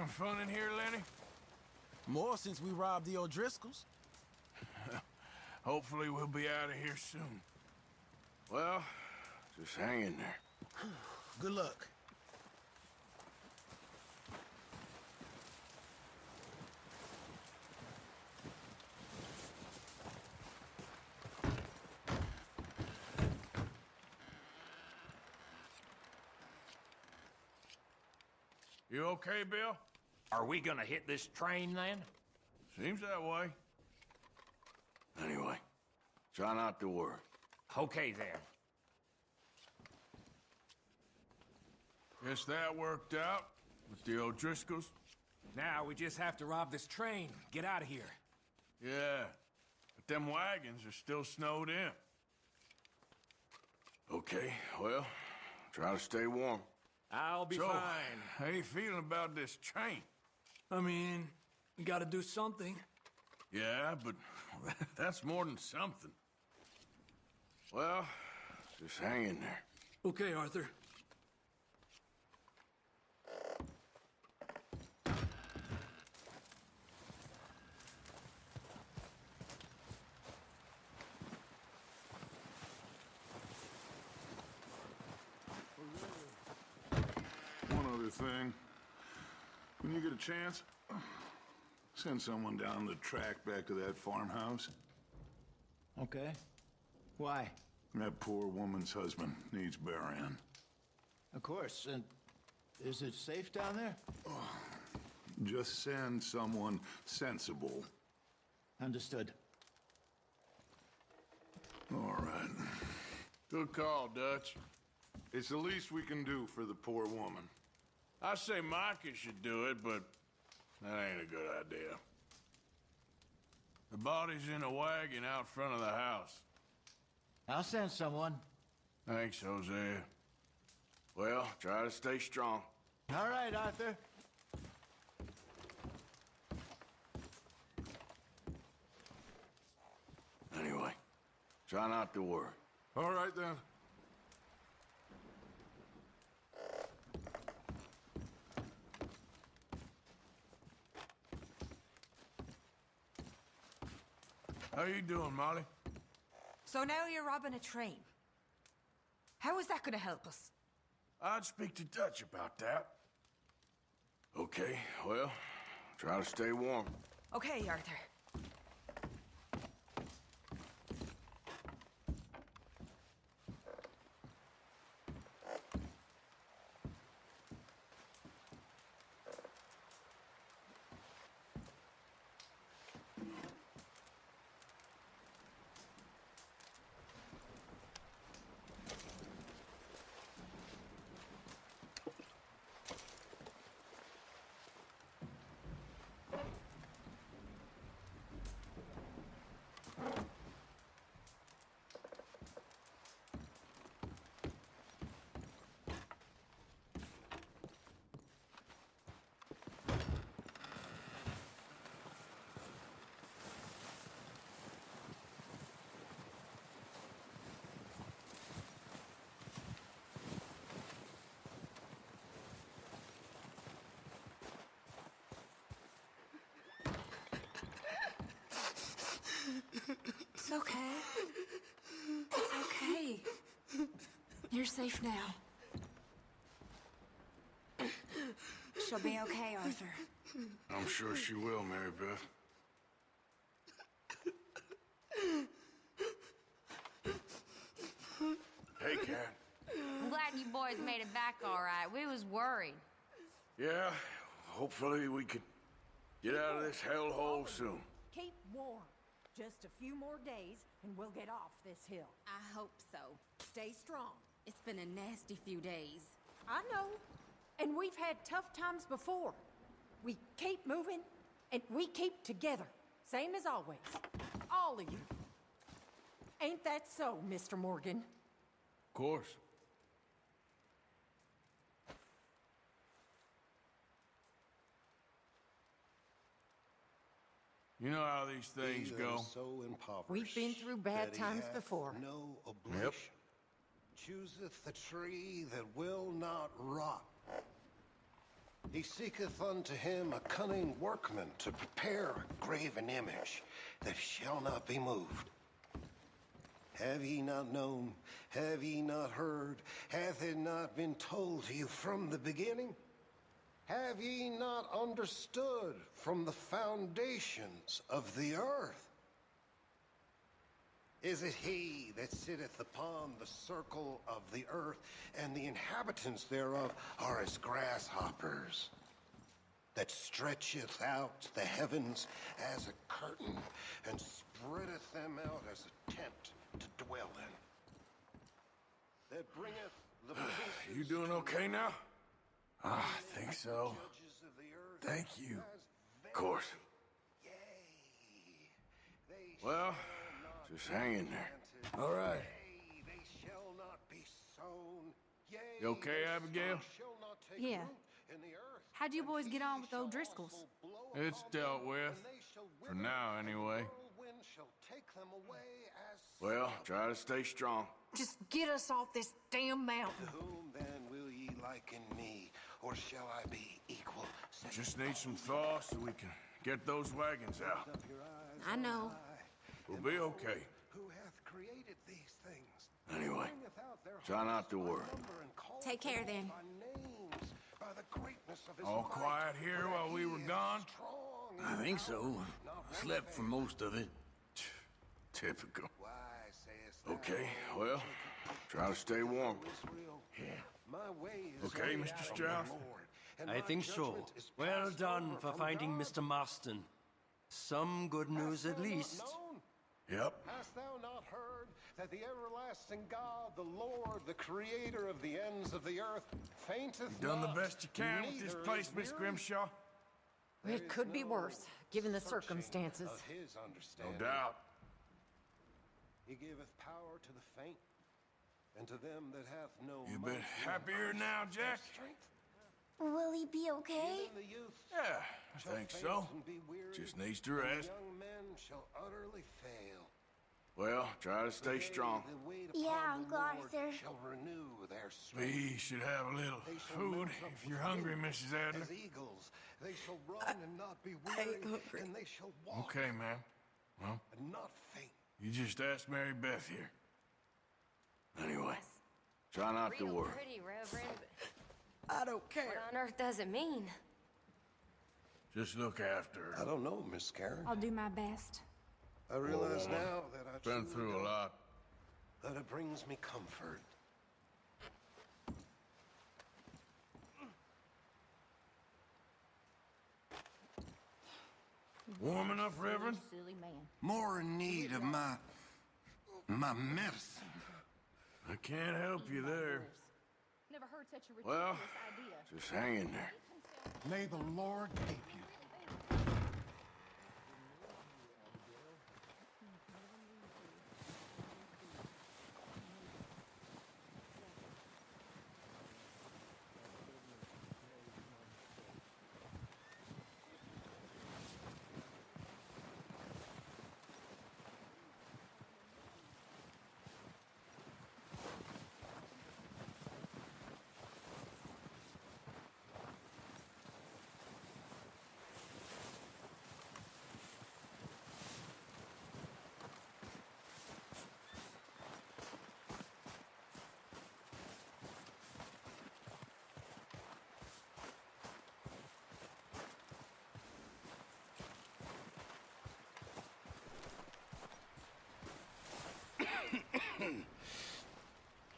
Having fun in here, Lenny? More since we robbed the O'Driscolls. Hopefully we'll be out of here soon. Well, just hang in there. Good luck. You okay, Bill? Are we gonna hit this train then? Seems that way. Anyway, try not to worry. Okay then. Guess that worked out with the O'Driscolls. Now we just have to rob this train. Get out of here. Yeah, but them wagons are still snowed in. Okay, well, try to stay warm. I'll be So, fine. how you feeling about this train? I mean, you gotta do something. Yeah, but that's more than something. Well, just hang in there. Okay, Arthur. One other thing. When you get a chance, send someone down the track back to that farmhouse. Okay. Why? That poor woman's husband needs burying. Of course. And is it safe down there? Just send someone sensible. Understood. All right. Good call, Dutch. It's the least we can do for the poor woman. I say Micah should do it, but that ain't a good idea. The body's in a wagon out front of the house. I'll send someone. Thanks, Hosea. Well, try to stay strong. All right, Arthur. Anyway, try not to worry. All right, then. How you doing, Molly? So now you're robbing a train. How is that gonna help us? I'd speak to Dutch about that. Okay, well, try to stay warm. Okay, Arthur. It's okay. It's okay. You're safe now. She'll be okay, Arthur. I'm sure she will, Mary Beth. Hey, Cat. I'm glad you boys made it back all right. We was worried. Yeah, hopefully we could get out of this hellhole soon. Keep warm. Just a few more days, and we'll get off this hill. I hope so. Stay strong. It's been a nasty few days. I know. And we've had tough times before. We keep moving, and we keep together. Same as always. All of you. Ain't that so, Mr. Morgan? Of course. You know how these things go. So impoverished. We've been through bad that he times hath before. No oblation. Chooseth the tree that will not rot. He seeketh unto him a cunning workman to prepare a graven image that shall not be moved. Have ye not known? Have ye not heard? Hath it not been told to you from the beginning? Have ye not understood from the foundations of the earth? Is it he that sitteth upon the circle of the earth, and the inhabitants thereof are as grasshoppers, that stretcheth out the heavens as a curtain, and spreadeth them out as a tent to dwell in? That bringeth the princes You doing okay now? I think so. judges of the earth Thank you. as Of course. Yea, they Well, shall not just hang in be there. planted. All right. Yea, they shall not be sown. Yea, You okay, their Abigail? stalk shall not take Yeah. root in the earth. How'd you And boys get he on with the shall O'Driscolls? also blow It's upon dealt them, with. and they shall For wither, now, and the anyway. whirlwind shall take them away as Well, smoke. try to stay strong. Just get us off this damn mountain. To whom then will ye liken me, or shall I be equal? Set Just need some thaw so we can get those wagons out. up your eyes I on know. high, We'll and be behold, okay. Who hath created these things? Anyway, Bringeth out their try not hosts to by worry. number and calleth Take care, them then. by names, by the greatness of his All might, quiet here for that while we he were is gone? strong I in think power, so. not one Slept for faileth. most of it. Typical. Why sayest thou, Okay, well, try to stay warm. Israel? My way is Okay, way Mr. out of the Strauss? Lord, and I my think so. judgment is Well passed done over for from finding God. Mr. Marston. Some good news Hast at thou not least. known? Yep. Hast thou not heard that the everlasting God, the Lord, the creator of the ends of the earth, fainteth Done the not, best you can with this neither place, is Miss weary? Grimshaw? There It is could be no worse, given the searching circumstances. Of his No understanding. doubt. He giveth power to the faint, and to them that hath no You a might bit he happier now, Jack? strength. Will he be okay? Even the youth Yeah, I shall think faint so. and be weary, Just needs to and the rest. young men shall utterly fail. Well, try to stay They strong. that wait Yeah, upon Uncle the Lord Arthur. shall renew their strength. We should have a little They shall food mount up if with you're hungry, wings Mrs. Adler. As eagles, they shall run and not be weary, and they shall walk Okay, ma'am. Well, and not faint. you just asked Mary Beth here. Anyway, try not to Real worry. pretty, Reverend, but I don't what care. on earth does it mean? Just look after I her. don't know, Miss Karen. I'll do my best. I realize woman. now that I Been truly through a don't- lot. that it brings me comfort. Warm enough, Reverend? Silly man. More in need of my medicine. I can't help you there. Never heard such a Well, ridiculous idea. just hang in there. May the Lord keep you.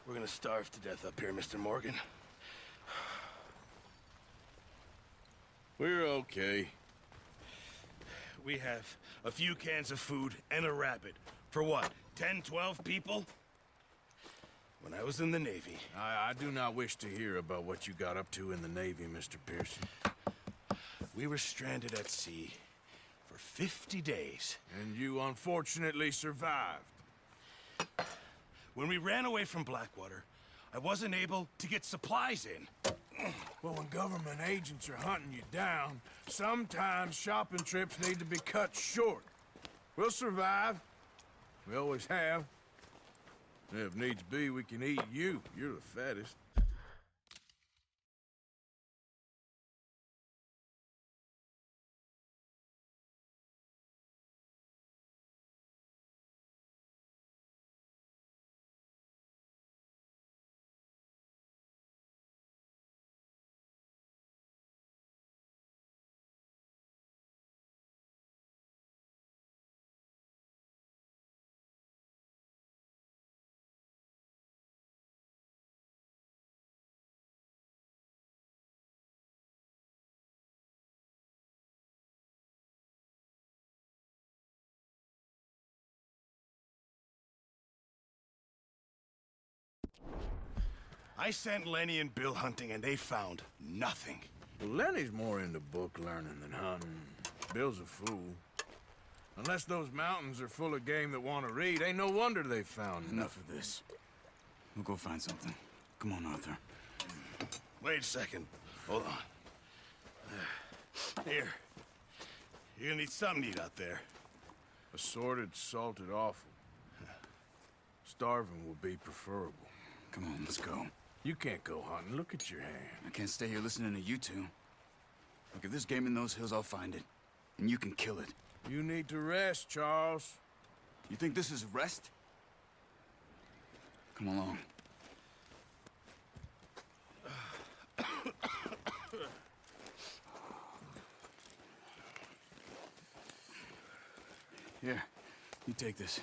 We're gonna starve to death up here, Mr. Morgan. We're okay. We have a few cans of food and a rabbit. For what, 10, 12 people? When I was in the Navy, I do not wish to hear about what you got up to in the Navy, Mr. Pearson. we were stranded at sea for 50 days. And you unfortunately survived. When we ran away from Blackwater, I wasn't able to get supplies in. Well, when government agents are hunting you down, sometimes shopping trips need to be cut short. We'll survive. We always have. If needs be, we can eat you. You're the fattest. I sent Lenny and Bill hunting, and they found nothing. Well, Lenny's more into book learning than hunting. Bill's a fool. Unless those mountains are full of game that want to read, ain't no wonder they found Enough of this. We'll go find something. Come on, Arthur. Wait a second. Hold on. Here. You're gonna need something to eat out there. Assorted, salted offal. Starving will be preferable. Come on, let's go. You can't go hunting. Look at your hand. I can't stay here listening to you two. Look, if there's game in those hills, I'll find it. And you can kill it. You need to rest, Charles. You think this is rest? Come along. Here, you take this.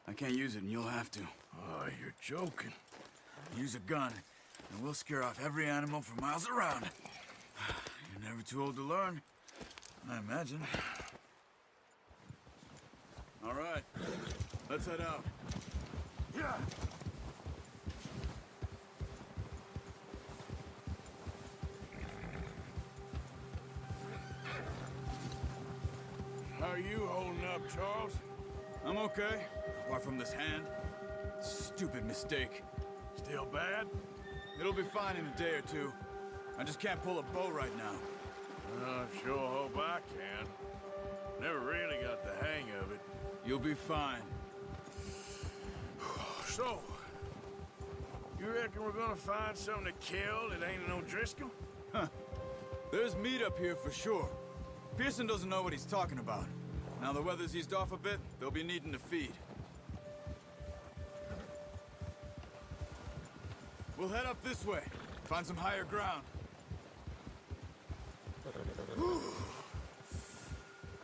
I can't use it, and you'll have to. Oh, you're joking. Use a gun, and we'll scare off every animal for miles around. You're never too old to learn, I imagine. All right, let's head out. Yeah. How are you holding up, Charles? I'm okay, apart from this hand. Stupid mistake. Still bad? It'll be fine in a day or two. I just can't pull a bow right now. I sure hope I can. Never really got the hang of it. You'll be fine. So, you reckon we're gonna find something to kill that ain't no Driscoll? Huh. There's meat up here for sure. Pearson doesn't know what he's talking about. Now the weather's eased off a bit, they'll be needing to feed. We'll head up this way. Find some higher ground.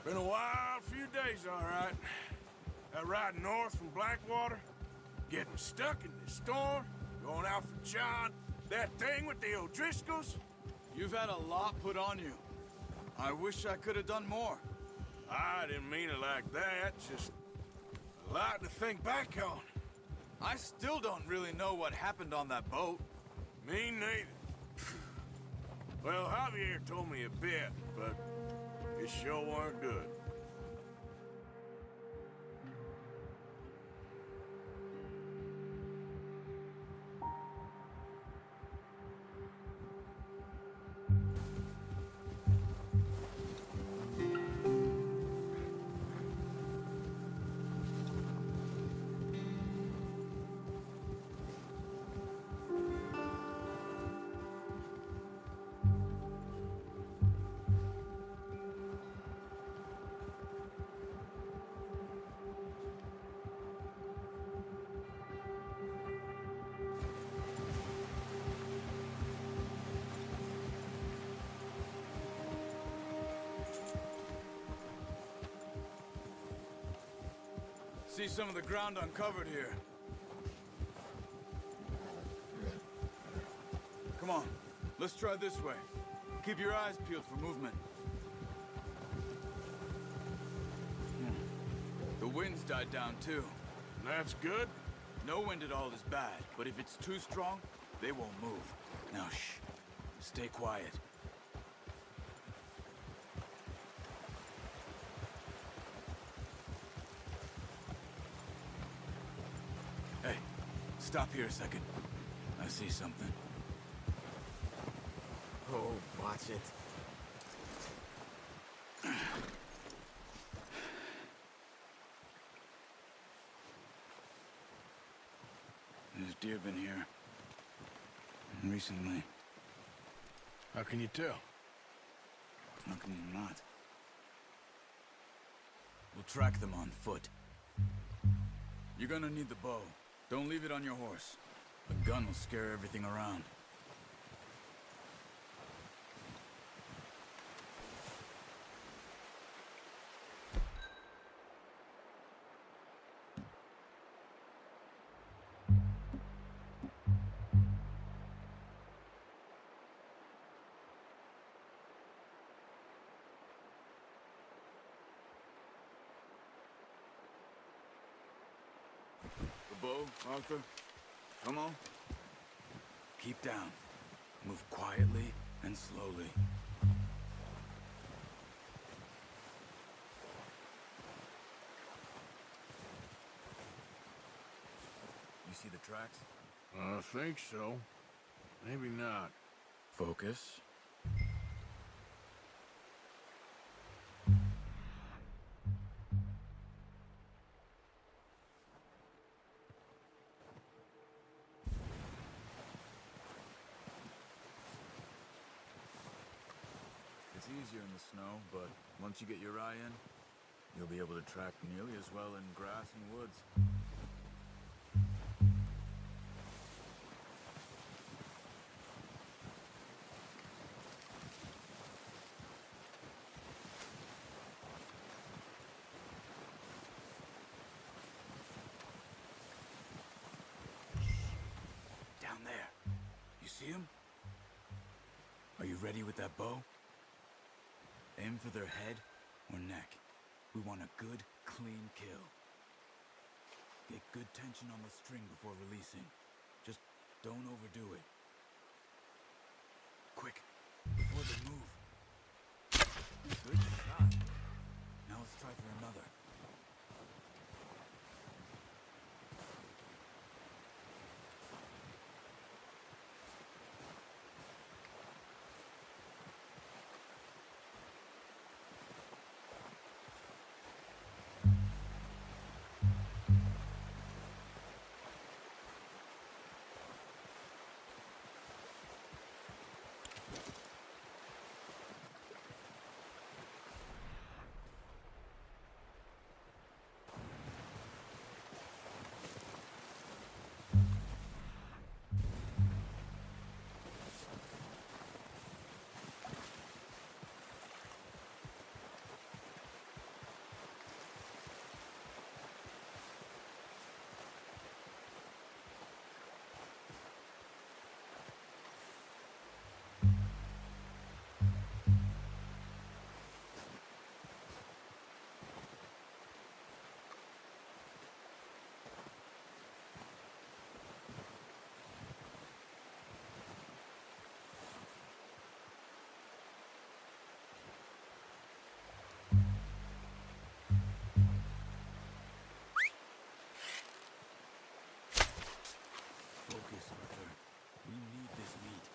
Been a wild few days, all right. That ride north from Blackwater, getting stuck in the storm, going out for John, that thing with the O'Driscolls. You've had a lot put on you. I wish I could have done more. I didn't mean it like that, just a lot to think back on. I still don't really know what happened on that boat. Me neither. Well, Javier told me a bit, but it sure weren't good. See some of the ground uncovered here. Come on, let's try this way. Keep your eyes peeled for movement. The wind's died down too. That's good. No wind at all is bad, but if it's too strong, they won't move. Now shh, stay quiet. Hey, stop here a second. I see something. Oh, watch it. There's deer been here. Recently. How can you tell? How can you not? We'll track them on foot. You're gonna need the bow. Don't leave it on your horse. A gun will scare everything around. The bow, Arthur. Come on. Keep down. Move quietly and slowly. You see the tracks? I think so. Maybe not. Focus. It's easier in the snow, but once you get your eye in, you'll be able to track nearly as well in grass and woods. Down there. You see him? Are you ready with that bow? Aim for their head or neck. We want a good, clean kill. Get good tension on the string before releasing. Just don't overdo it. Quick, before they move. Good shot. Now let's try for another. Focus, Arthur. We need this meat.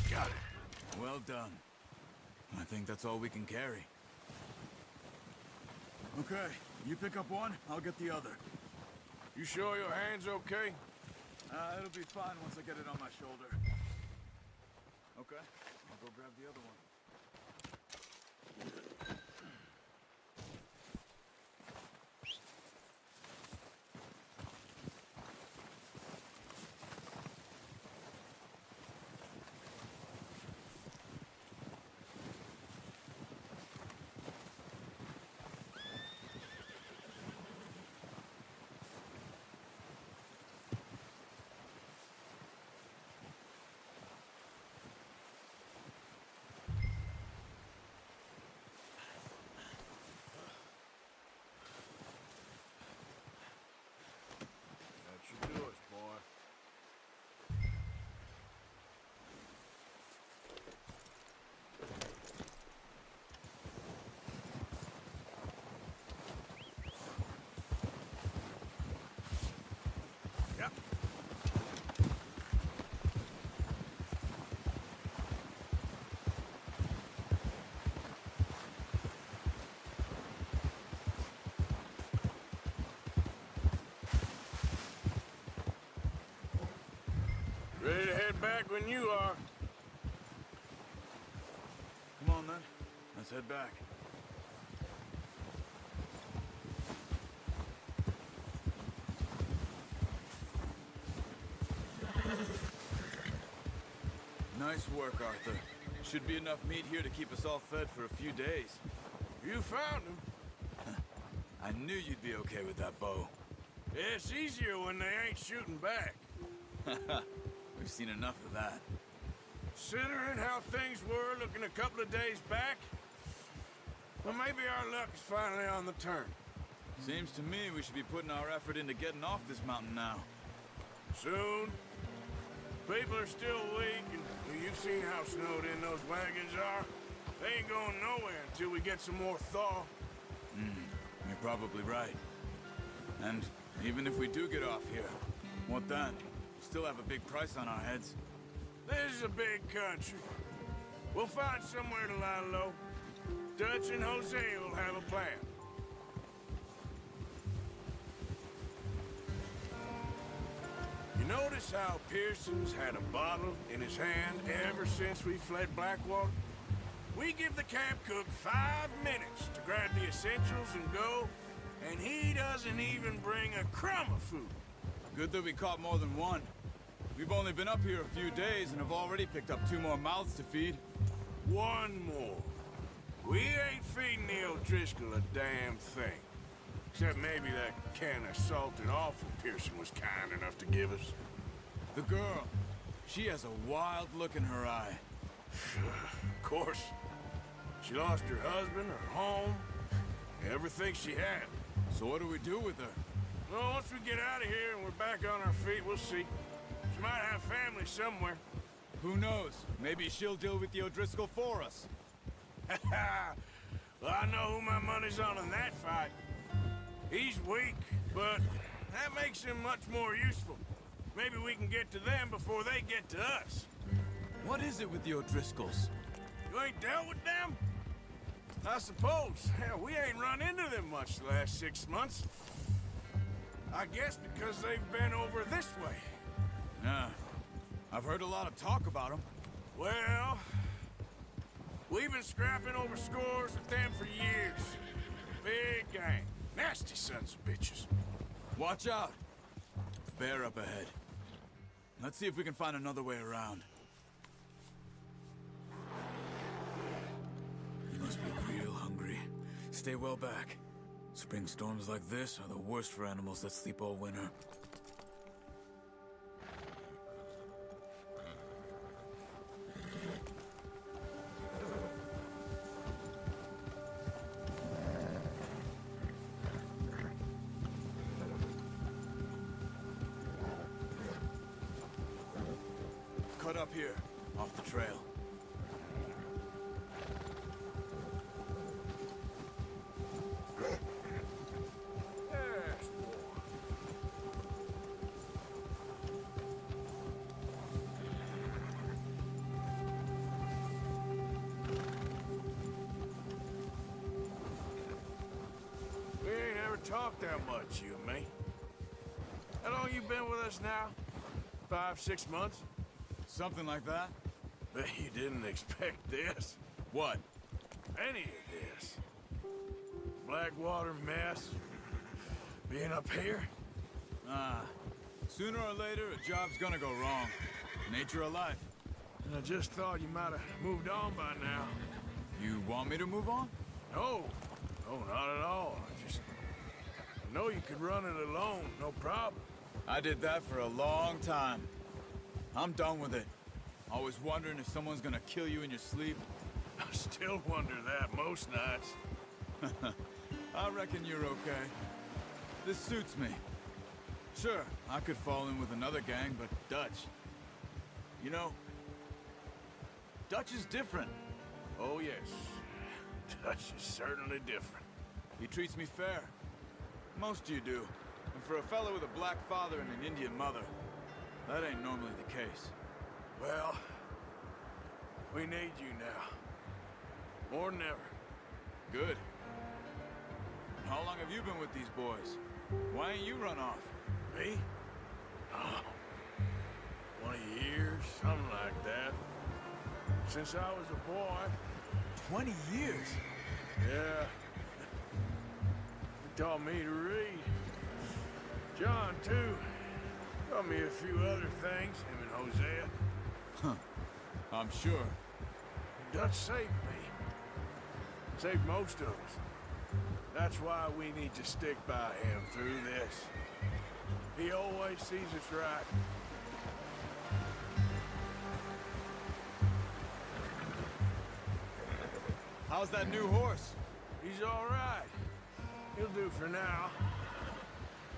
Got it. Well done. I think that's all we can carry. Okay, you pick up one, I'll get the other. You sure your hand's okay? It'll be fine once I get it on my shoulder. Okay, I'll go grab the other one. That should do us, boy. Yeah. Ready to head back when you are. Come on, then. Let's head back. Nice work, Arthur. Should be enough meat here to keep us all fed for a few days. You found him. I knew you'd be okay with that bow. Yeah, it's easier when they ain't shooting back. We've seen enough of that. Considering how things were looking a couple of days back, well, maybe our luck is finally on the turn. Seems to me we should be putting our effort into getting off this mountain now. Soon. People are still weak, and well, you've seen how snowed in those wagons are. They ain't going nowhere until we get some more thaw. You're probably right. And even if we do get off here, what then? We still have a big price on our heads. This is a big country. We'll find somewhere to lie low. Dutch and Jose will have a plan. You notice how Pearson's had a bottle in his hand ever since we fled Blackwater? We give the camp cook 5 minutes to grab the essentials and go, and he doesn't even bring a crumb of food. Good that we caught more than one. We've only been up here a few days and have already picked up 2 more mouths to feed. One more. We ain't feeding the O'Driscoll a damn thing. Except maybe that can of salted offal Pearson was kind enough to give us. The girl. She has a wild look in her eye. Of course. She lost her husband, her home, everything she had. So what do we do with her? Well, once we get out of here and we're back on our feet, we'll see. She might have family somewhere. Who knows? Maybe she'll deal with the O'Driscoll for us. Well, I know who my money's on in that fight. He's weak, but that makes him much more useful. Maybe we can get to them before they get to us. What is it with the O'Driscolls? You ain't dealt with them? I suppose. Hell, we ain't run into them much the last 6 months. I guess because they've been over this way. Yeah. I've heard a lot of talk about them. Well, we've been scrapping over scores with them for years. Big gang. Nasty sons of bitches. Watch out. Bear up ahead. Let's see if we can find another way around. You must be real hungry. Stay well back. Spring storms like this are the worst for animals that sleep all winter. Cut up here, off the trail. Yes, boy. We ain't ever talked that much, you and me. How long you been with us now? 5, 6 months? Something like that? Bet you didn't expect this. What? Any of this. Blackwater mess. Being up here. Sooner or later, a job's gonna go wrong. Nature of life. And I just thought you might have moved on by now. You want me to move on? No. No, not at all. I know you could run it alone, no problem. I did that for a long time. I'm done with it. Always wondering if someone's gonna kill you in your sleep. I still wonder that most nights. I reckon you're okay. This suits me. Sure, I could fall in with another gang, but Dutch... You know, Dutch is different. Oh, yes. Dutch is certainly different. He treats me fair. Most you do. And for a fellow with a black father and an Indian mother, that ain't normally the case. Well, we need you now. More than ever. Good. How long have you been with these boys? Why ain't you run off? Me? Oh, 20 years, something like that. Since I was a boy. 20 years. Yeah. He taught me to read. John, too. Taught me a few other things, him and Hosea. Huh. I'm sure. Dutch saved me. Saved most of us. That's why we need to stick by him through this. He always sees us right. How's that new horse? He's all right. He'll do for now.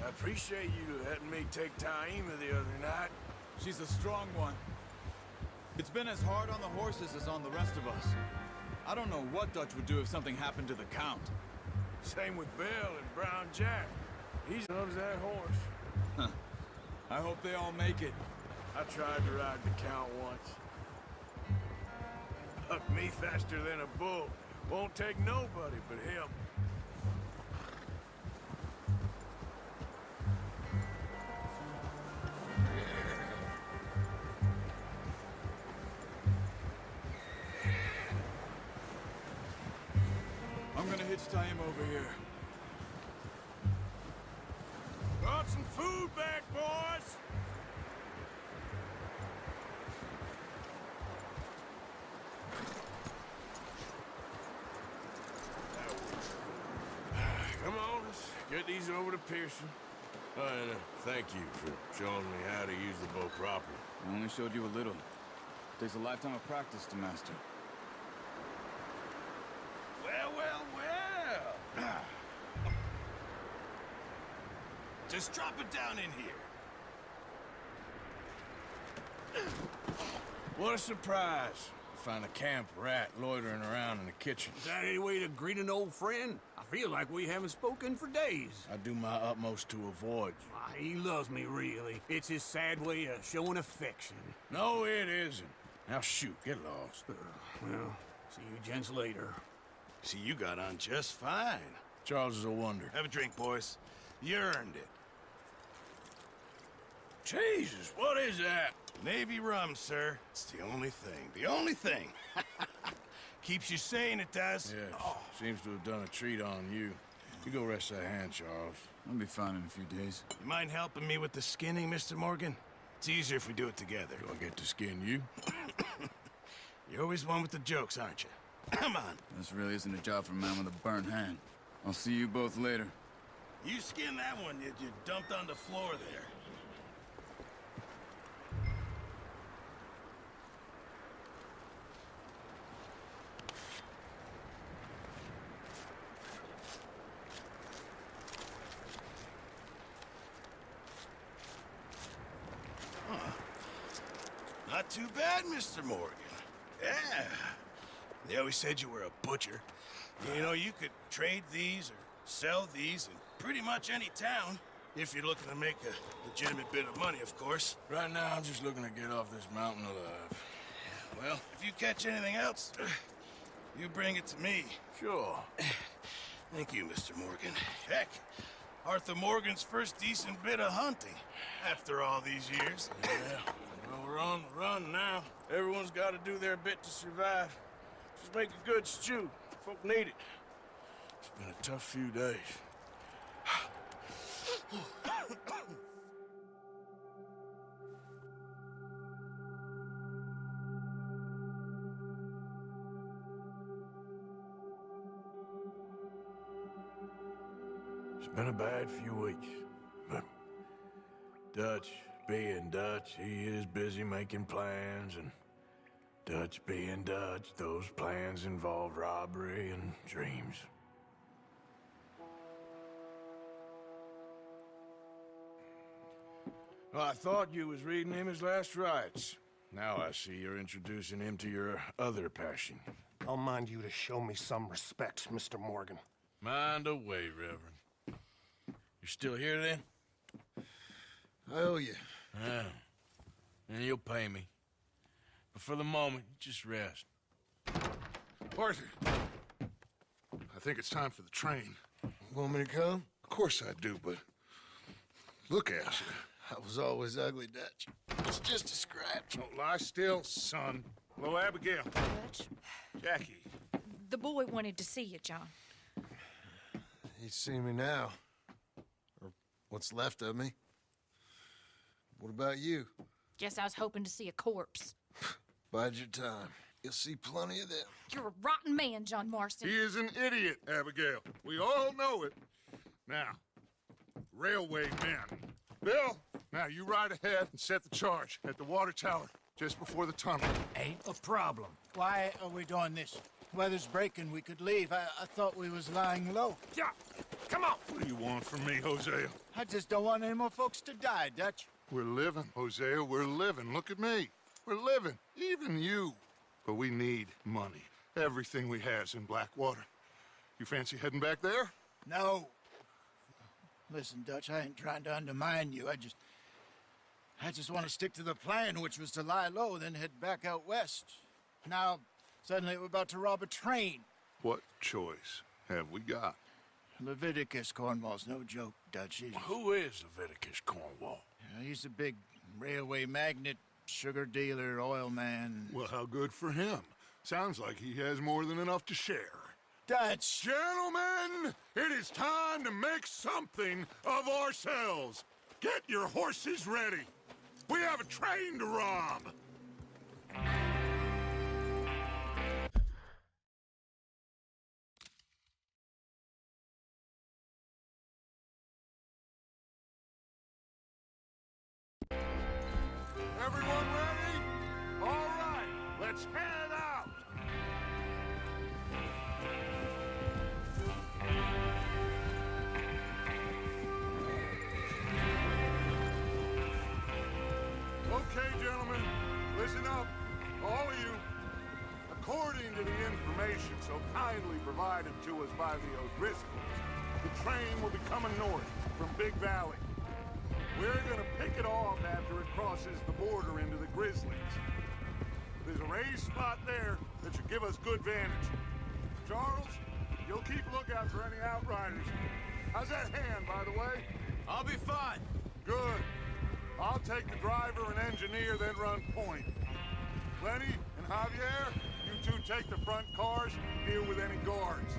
I appreciate you letting me take Taima the other night. She's a strong one. It's been as hard on the horses as on the rest of us. I don't know what Dutch would do if something happened to the Count. Same with Bill and Brown Jack. He loves that horse. Huh. I hope they all make it. I tried to ride the Count once. Bucked me faster than a bull. Won't take nobody but him. I'm gonna hitch Taima over here. Brought some food back, boys! Come on, let's get these over to Pearson. And thank you for showing me how to use the bow properly. I only showed you a little. Takes a lifetime of practice to master. Well, well, well. Just drop it down in here. What a surprise. Find a camp rat loitering around in the kitchen. Is that any way to greet an old friend? I feel like we haven't spoken for days. I do my utmost to avoid you. He loves me, really. It's his sad way of showing affection. No, it isn't. Now shoot, get lost. Well, see you gents later. See, you got on just fine. Charles is a wonder. Have a drink, boys. You earned it. Jesus, what is that? Navy rum, sir. It's the only thing. The only thing. Keeps you sane, it does. Yes, seems to have done a treat on you. You go rest that hand, Charles. I'll be fine in a few days. You mind helping me with the skinning, Mr. Morgan? It's easier if we do it together. Do I get to skin you? You're always one with the jokes, aren't you? Come on. This really isn't a job for a man with a burnt hand. I'll see you both later. You skin that one you dumped on the floor there. Not too bad, Mr. Morgan. Yeah. They always said you were a butcher. You know, you could trade these or sell these in pretty much any town. If you're looking to make a legitimate bit of money, of course. Right now, I'm just looking to get off this mountain alive. Well, if you catch anything else, you bring it to me. Sure. Thank you, Mr. Morgan. Heck, Arthur Morgan's first decent bit of hunting after all these years. Yeah. Well, we're on the run now. Everyone's got to do their bit to survive. Just make a good stew. Folk need it. It's been a tough few days. It's been a bad few weeks, but Dutch being Dutch, he is busy making plans, and Dutch being Dutch, those plans involve robbery and dreams. Well, I thought you was reading him his last rites. Now I see you're introducing him to your other passion. I'll mind you to show me some respect, Mr. Morgan. Mind away, Reverend. You're still here, then? I owe you. Yeah. And you'll pay me. But for the moment, just rest. Arthur, I think it's time for the train. Want me to come? Of course I do, but look at you. I was always ugly, Dutch. It's just a scratch. Don't lie still, son. Hello, Abigail. Jackie. The boy wanted to see you, John. He's seen me now. Or what's left of me. What about you? Guess I was hoping to see a corpse. Bide your time. You'll see plenty of them. You're a rotten man, John Marston. He is an idiot, Abigail. We all know it. Now, railway men. Bill, now you ride ahead and set the charge at the water tower just before the tunnel. Ain't a problem. Why are we doing this? Weather's breaking. We could leave. I thought we was lying low. Yeah, come on. What do you want from me, Hosea? I just don't want any more folks to die, Dutch. We're living, Hosea. We're living. Look at me. We're living. Even you. But we need money. Everything we has in Blackwater. You fancy heading back there? No. Listen, Dutch, I ain't trying to undermine you. I just want to stick to the plan, which was to lie low, then head back out west. Now, suddenly we're about to rob a train. What choice have we got? Leviticus Cornwall's no joke, Dutch. Who is Leviticus Cornwall? He's a big railway magnate, sugar dealer, oil man. Well, how good for him. Sounds like he has more than enough to share. Dutch! Gentlemen, it is time to make something of ourselves. Get your horses ready. We have a train to rob. Everyone ready? All right, let's head out. Okay, gentlemen, listen up, all of you. According to the information so kindly provided to us by the O'Driscolls, the train will be coming north from Big Valley. We're gonna pick it off after it crosses the border into the Grizzlies. There's a raised spot there that should give us good vantage. Charles, you'll keep lookout for any outriders. How's that hand, by the way? I'll be fine. Good. I'll take the driver and engineer, then run point. Lenny and Javier, you two take the front cars and deal with any guards.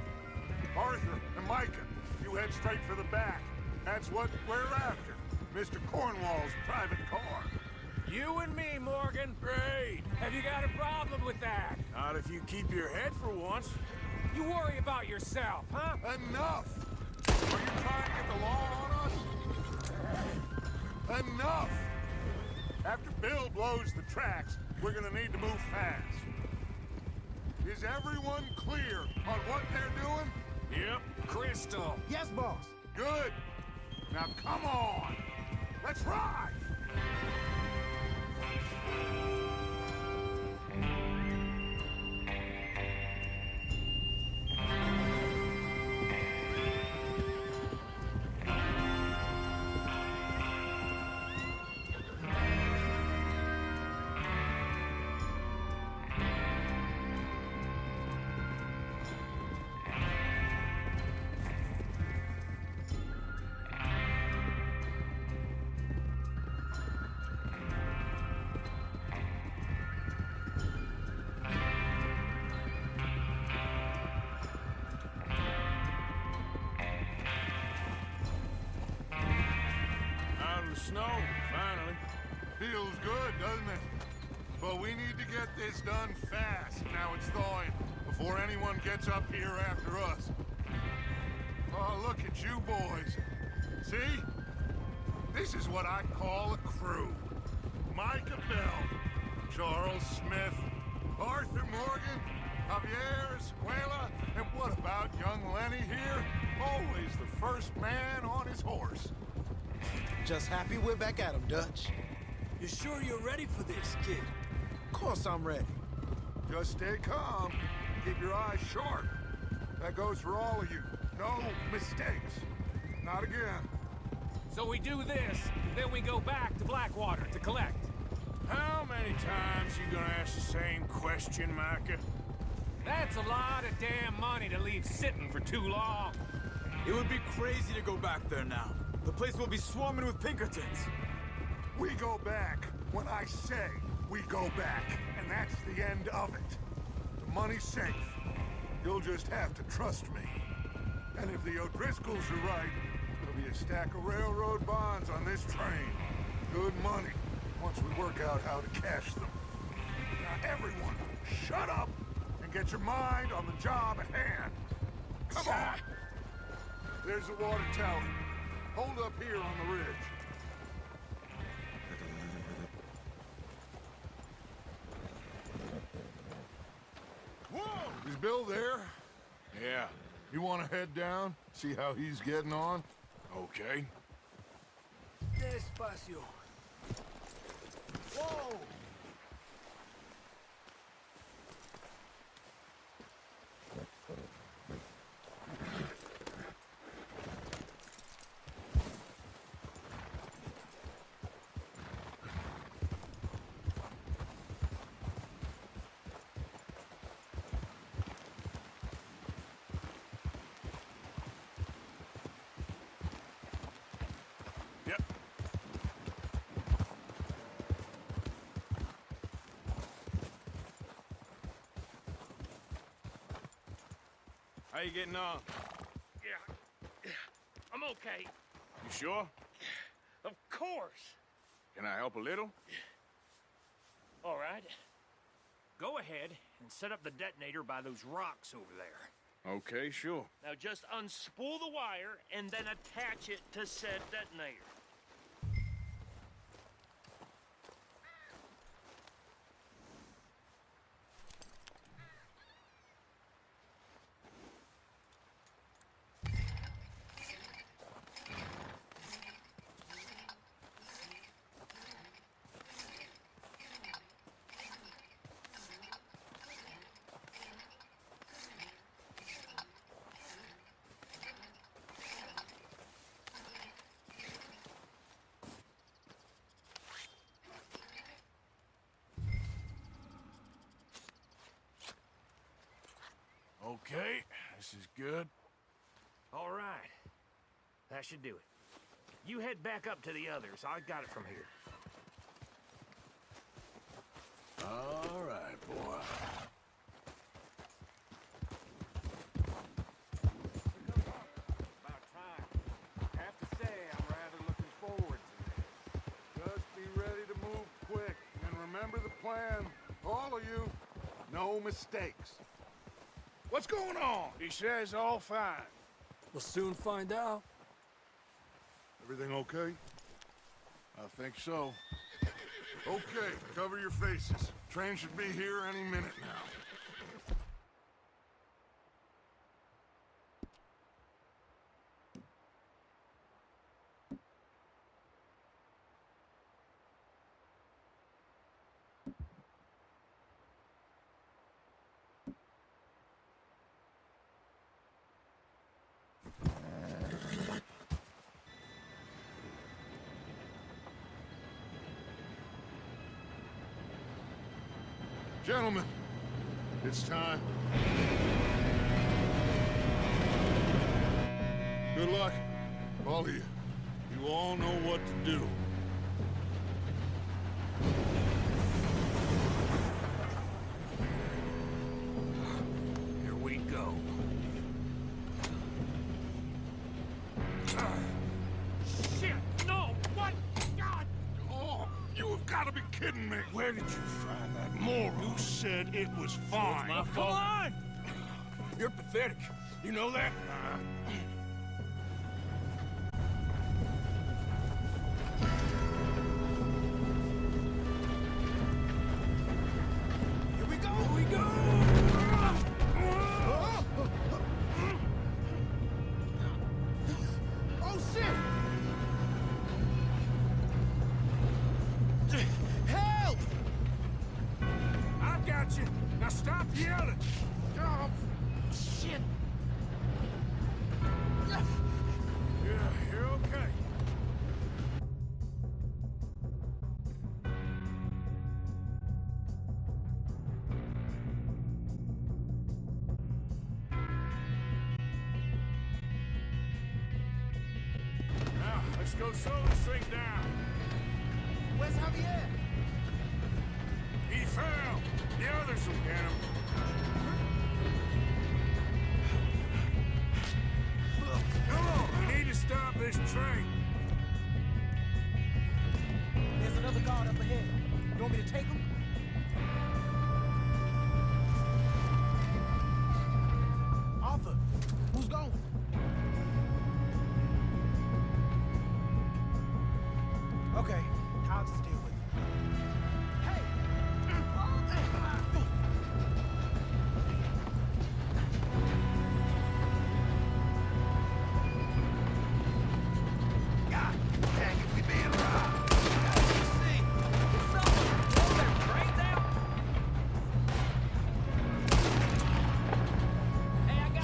Arthur and Micah, you head straight for the back. That's what we're after. Mr. Cornwall's private car. You and me, Morgan. Great. Have you got a problem with that? Not if you keep your head for once. You worry about yourself, huh? Enough! Are you trying to get the law on us? Enough! After Bill blows the tracks, we're gonna need to move fast. Is everyone clear on what they're doing? Yep. Crystal. Yes, boss. Good. Now come on. Let's ride! Snow, finally. Feels good, doesn't it? But we need to get this done fast, now it's thawing, before anyone gets up here after us. Oh, look at you boys. See? This is what I call a crew. Micah Bell, Charles Smith, Arthur Morgan, Javier Escuela, and what about young Lenny here? Always the first man on his horse. Just happy we're back at him, Dutch. You sure you're ready for this, kid? Of course I'm ready. Just stay calm. Keep your eyes sharp. That goes for all of you. No mistakes. Not again. So we do this, then we go back to Blackwater to collect. How many times you gonna ask the same question, Micah? That's a lot of damn money to leave sitting for too long. It would be crazy to go back there now. The place will be swarming with Pinkertons. We go back when I say we go back, and that's the end of it. The money's safe. You'll just have to trust me. And if the O'Driscolls are right, there'll be a stack of railroad bonds on this train. Good money, once we work out how to cash them. Now everyone, shut up and get your mind on the job at hand. Come on! There's the water tower. Hold up here on the ridge. Whoa! Is Bill there? Yeah. You want to head down? See how he's getting on? Okay. Despacio. Whoa! Yep. How you getting on? Yeah. I'm okay. You sure? Of course. Can I help a little? All right. Go ahead and set up the detonator by those rocks over there. Okay, sure. Now just unspool the wire and then attach it to said detonator. Okay, this is good. All right. That should do it. You head back up to the others. I got it from here. All right, boy. About time. I have to say, I'm rather looking forward to this. Just be ready to move quick, and remember the plan. All of you, no mistakes. What's going on? He says all fine. We'll soon find out. Everything okay? I think so. Okay, cover your faces. Train should be here any minute now. Gentlemen, it's time. Good luck, all of you. You all know what to do. Here we go. Shit! No! What? God! Oh, you have got to be kidding me. Where did you find that moron? You said it was fine. My fault. Come on! You're pathetic. You know that? Here we go! Here we go! Oh, shit! Help! I got you. Now stop yelling. Oh, shit! Yeah, you're okay. Now, let's go slow this thing down. Where's Javier? He fell. The others will get him. want me to take him? Arthur, who's going? Okay, I'll just deal with it. Hey! God dang it, we being robbed.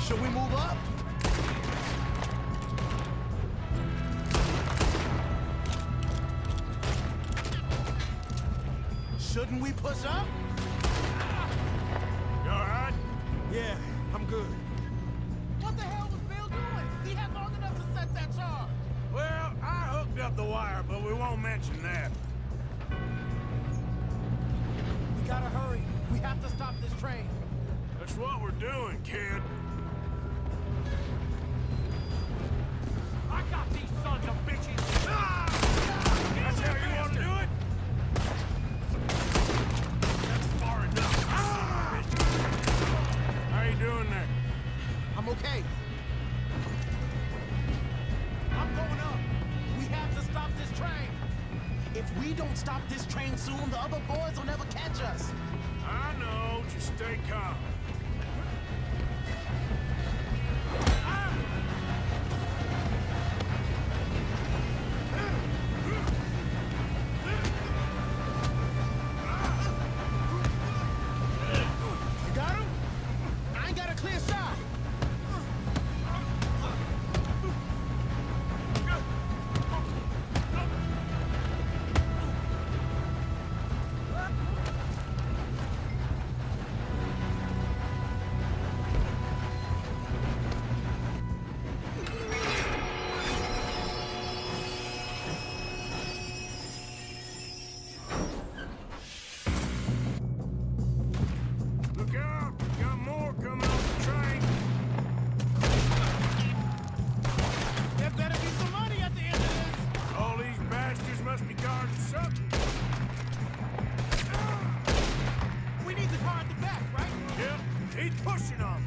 Should we move up? Shouldn't we push up? You all right? Yeah, I'm good. What the hell was Bill doing? He had long enough to set that charge. Well, I hooked up the wire, but we won't mention that. We gotta hurry. We have to stop this train. That's what we're doing, kid. I got these sons of bitches! That's how you want to do it? That's far enough. How you doing there? I'm okay. I'm going up. We have to stop this train. If we don't stop this train soon, the other boys will never catch us. I know. Just stay calm. You got him? I ain't got a clear shot. Look out! Got more coming off the train. There better be some money at the end of this. All these bastards must be guarding something. We need the car at the back, right? Yep, keep pushing on.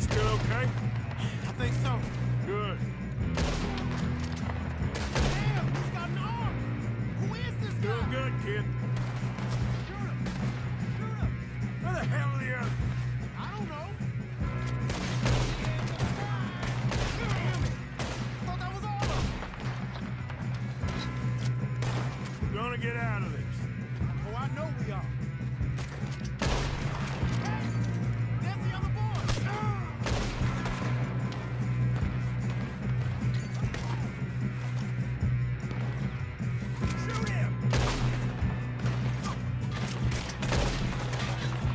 Still okay? I think so. Good. Damn, he's got an arm. Who is this guy? Doing good, kid. Shoot him. Shoot him. Where the hell are the others? I don't know. Damn it. Thought that was all of them. We're gonna get out of this. Oh, I know we are. Hey, there's the other boy. Shoot him!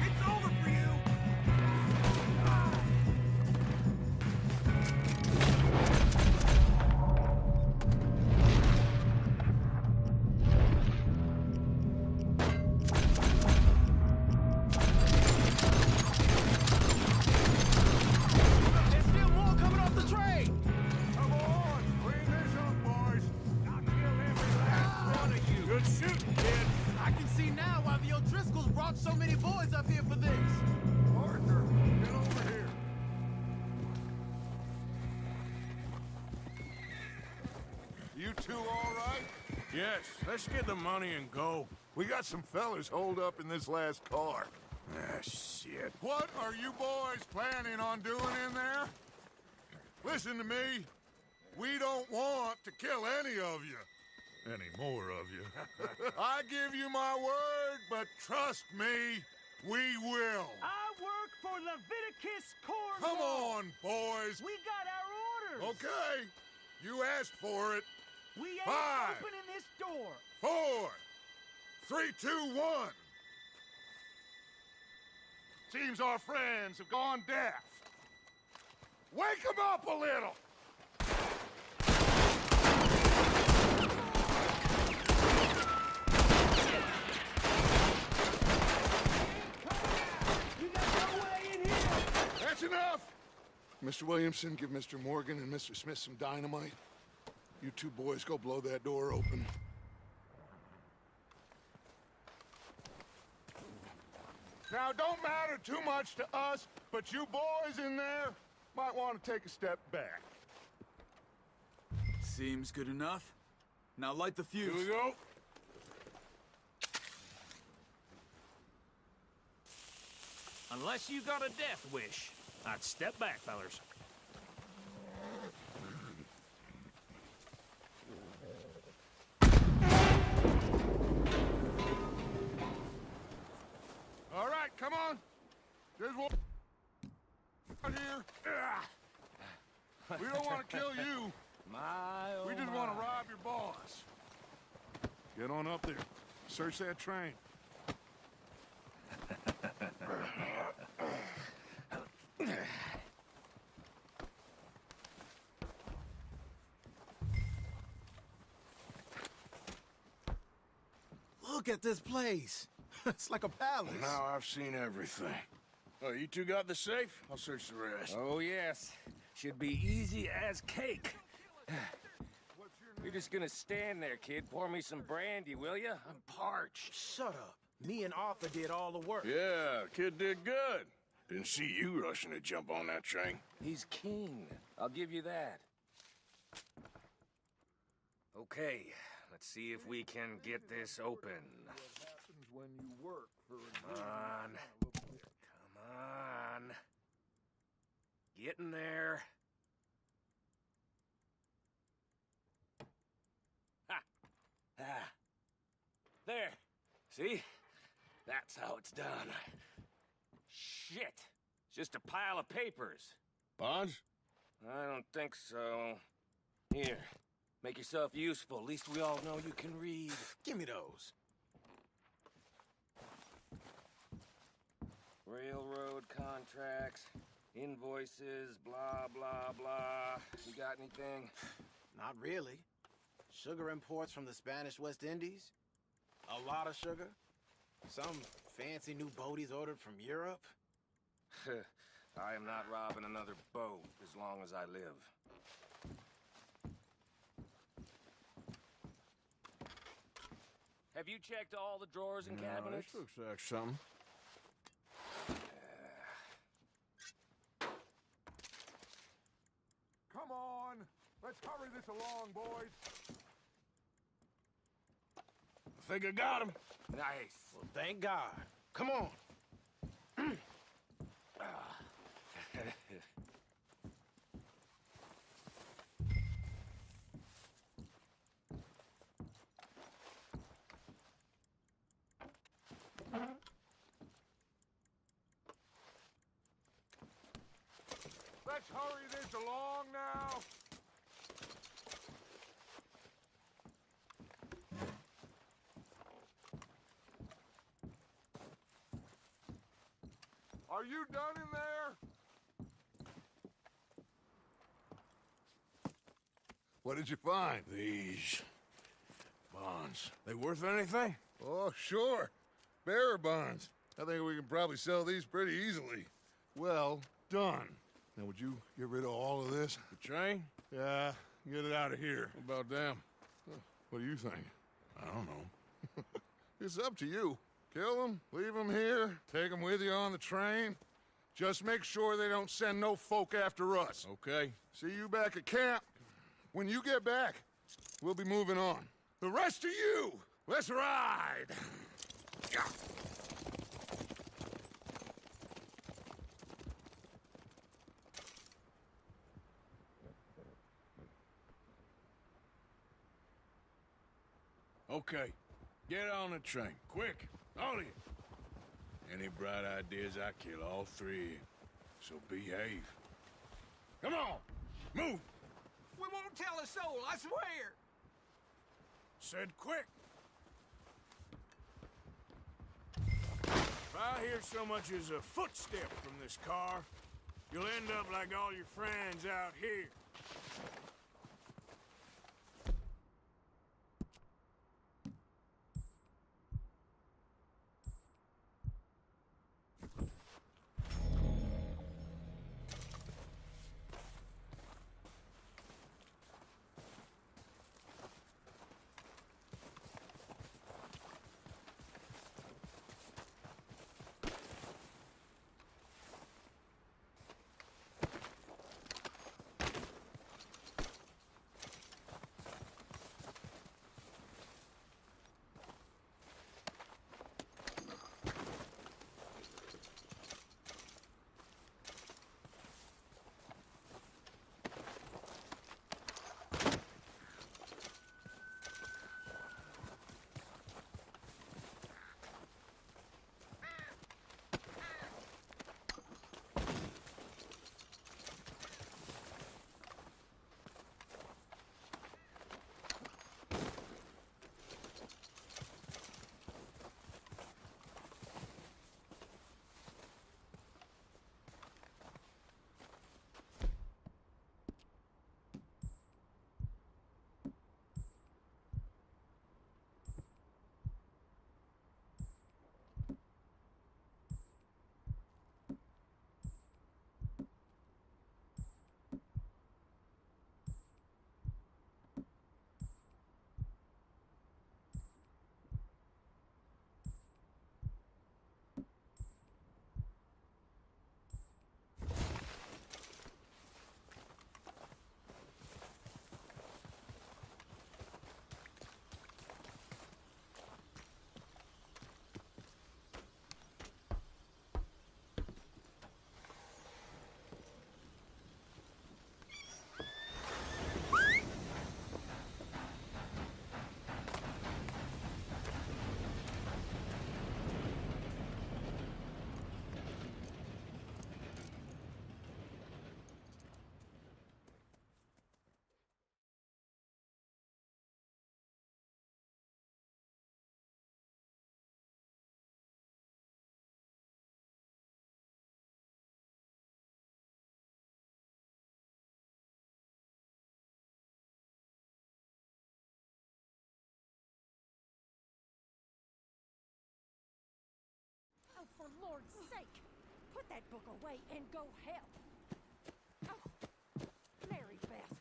It's over for you! There's still more coming off the train. Come on, clean this up, boys. I'll kill every last one of you! Good shooting, kid. I can see now why the O'Driscolls brought so many boys up here for this. Arthur, get over here. You two all right? Yes, let's get the money and go. We got some fellas holed up in this last car. Ah, shit. What are you boys planning on doing in there? Listen to me. We don't want to kill any of you. Any more of you. I give you my word, but trust me, we will. I work for Leviticus Cornwall! Come on, boys. We got our orders! Okay. You asked for it. We ain't 5, opening this door! 4, 3, 2, 1. Seems our friends have gone deaf. Wake them up a little! You got Mr. Williamson, give Mr. Morgan and Mr. Smith some dynamite. You two boys go blow that door open. Now, it don't matter too much to us, but you boys in there might want to take a step back. Seems good enough. Now light the fuse. Here we go. Unless you got a death wish, I'd step back, fellers. All right, come on. There's one out here. We don't want to kill you. We just want to rob your boss. Get on up there. Search that train. Look at this place. It's like a palace. Now I've seen everything. Oh, you two got the safe? I'll search the rest. Oh, yes. Should be easy as cake. You're just gonna stand there, kid. Pour me some brandy, will you? I'm parched. Shut up. Me and Arthur did all the work. Yeah, kid did good. Didn't see you rushing to jump on that train. He's keen. I'll give you that. Okay, let's see if we can get this open. When you work for Come on. Come on. Get in there. Ha! Ah. There. See? That's how it's done. Shit. It's just a pile of papers. Bonds? I don't think so. Here. Make yourself useful. At least we all know you can read. Give me those. Railroad contracts, invoices, blah, blah, blah. You got anything? Not really. Sugar imports from the Spanish West Indies. A lot of sugar. Some fancy new boaties ordered from Europe. I am not robbing another boat as long as I live. Have you checked all the drawers and cabinets? This looks like something. Come on. Let's hurry this along, boys. I think I got him. Nice. Well, thank God. Come on. Let's hurry this along now. Are you done in there? What did you find? These bonds. They worth anything? Oh, sure. Bearer bonds. I think we can probably sell these pretty easily. Well done. Now, would you get rid of all of this? The train? Yeah, get it out of here. What about them? What do you think? I don't know. It's up to you. Kill them, leave them here, take them with you on the train. Just make sure they don't send no folk after us. Okay. See you back at camp. When you get back, we'll be moving on. The rest of you, let's ride! Yeah. Okay. Get on the train. Quick. All of you. Any bright ideas, I kill all three of you. So behave. Come on! Move! We won't tell a soul, I swear! Said quick! If I hear so much as a footstep from this car, you'll end up like all your friends out here. Lord's sake! Put that book away and go help. Oh, Mary Beth.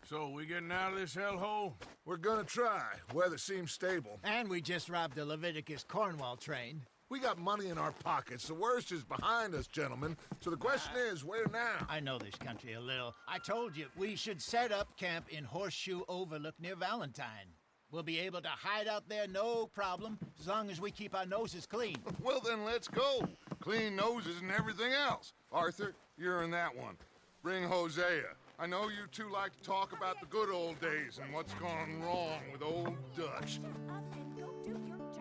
So, we getting out of this hellhole? We're gonna try. Weather seems stable. And we just robbed the Leviticus Cornwall train. We got money in our pockets. The worst is behind us, gentlemen. So the question is, where now? I know this country a little. I told you, we should set up camp in Horseshoe Overlook near Valentine. We'll be able to hide out there, no problem, as long as we keep our noses clean. Well, then let's go. Clean noses and everything else. Arthur, you're in that one. Bring Hosea. I know you two like to talk about the good old days and what's gone wrong with old Dutch. Up and go do your job.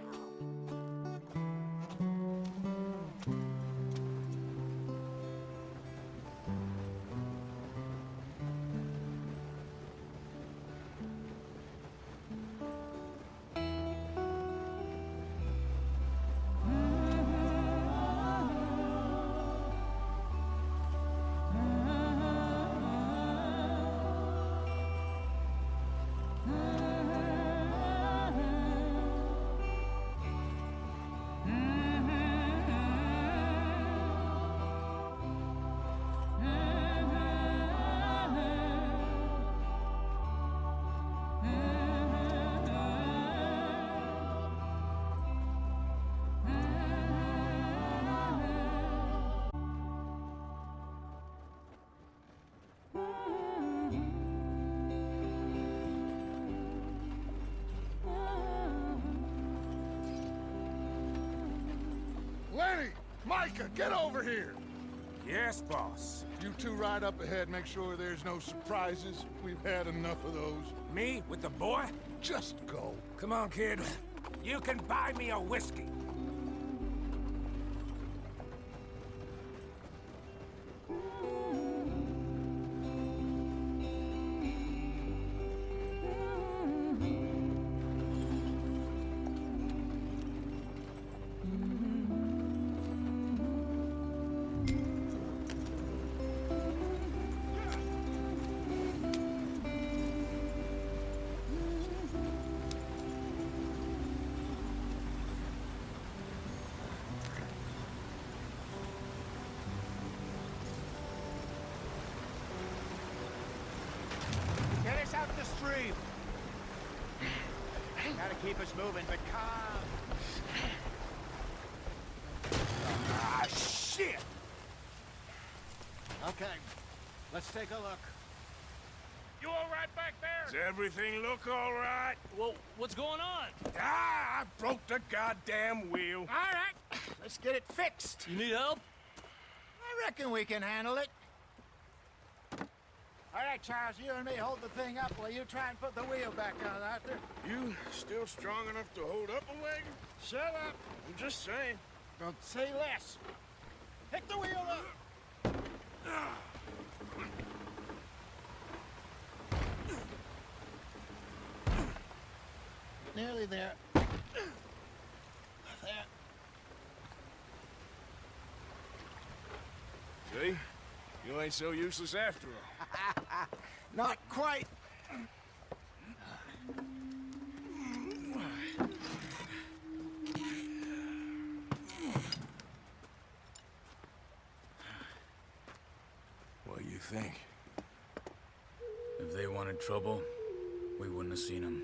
Lenny! Micah, get over here! Yes, boss. You two ride up ahead, make sure there's no surprises. We've had enough of those. Me with the boy? Just go. Come on, kid. You can buy me a whiskey. Get us out the stream. Gotta keep us moving, but calm. Ah, shit! Okay, let's take a look. You all right back there? Does everything look all right? Well, what's going on? Ah, I broke the goddamn wheel. All right, let's get it fixed. You need help? I reckon we can handle it. All right, Charles, you and me hold the thing up while you try and put the wheel back on, Arthur. You still strong enough to hold up a wagon? Shut up. I'm just saying. Don't say less. Pick the wheel up. Nearly there. There. See? You ain't so useless after all. Not quite. What do you think? If they wanted trouble, we wouldn't have seen them.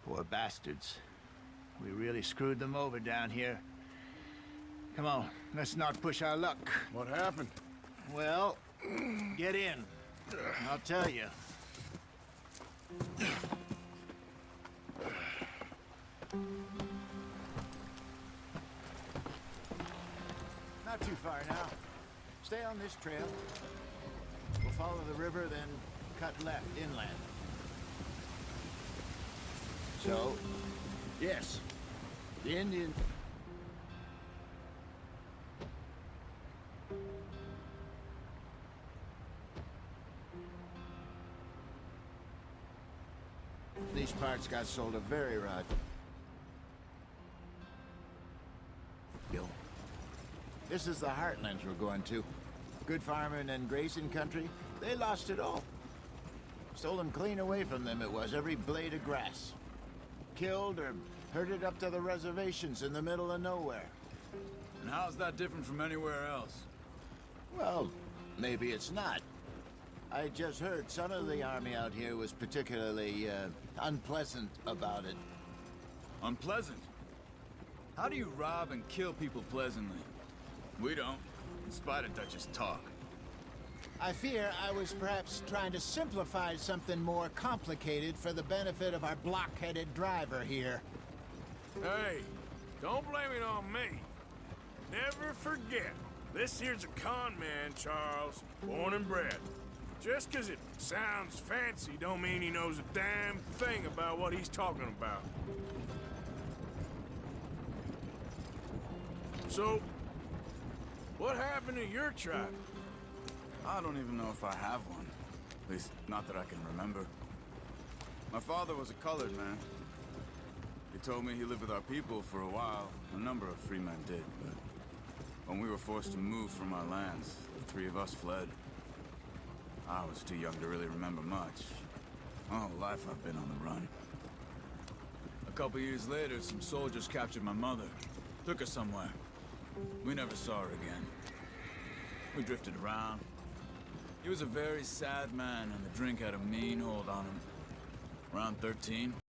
Poor bastards. We really screwed them over down here. Come on, let's not push our luck. What happened? Well, get in. I'll tell you. Not too far now. Stay on this trail. We'll follow the river, then cut left inland. So, yes, the Indian... These parts got sold a very rod. This is the heartlands we're going to. Good farming and grazing country, they lost it all. Stolen clean away from them it was, every blade of grass. Killed or herded up to the reservations in the middle of nowhere. And how's that different from anywhere else? Well, maybe it's not. I just heard some of the army out here was particularly, unpleasant about it. Unpleasant? How do you rob and kill people pleasantly? We don't, in spite of Dutch's talk. I fear I was perhaps trying to simplify something more complicated for the benefit of our block-headed driver here. Hey, don't blame it on me. Never forget, this here's a con man, Charles, born and bred. Just 'cause it sounds fancy don't mean he knows a damn thing about what he's talking about. So, what happened to your tribe? I don't even know if I have one. At least, not that I can remember. My father was a colored man. He told me he lived with our people for a while. A number of free men did, but when we were forced to move from our lands, the three of us fled. I was too young to really remember much. My whole life I've been on the run. A couple years later, some soldiers captured my mother. Took her somewhere. We never saw her again. We drifted around. He was a very sad man, and the drink had a mean hold on him. Around 13,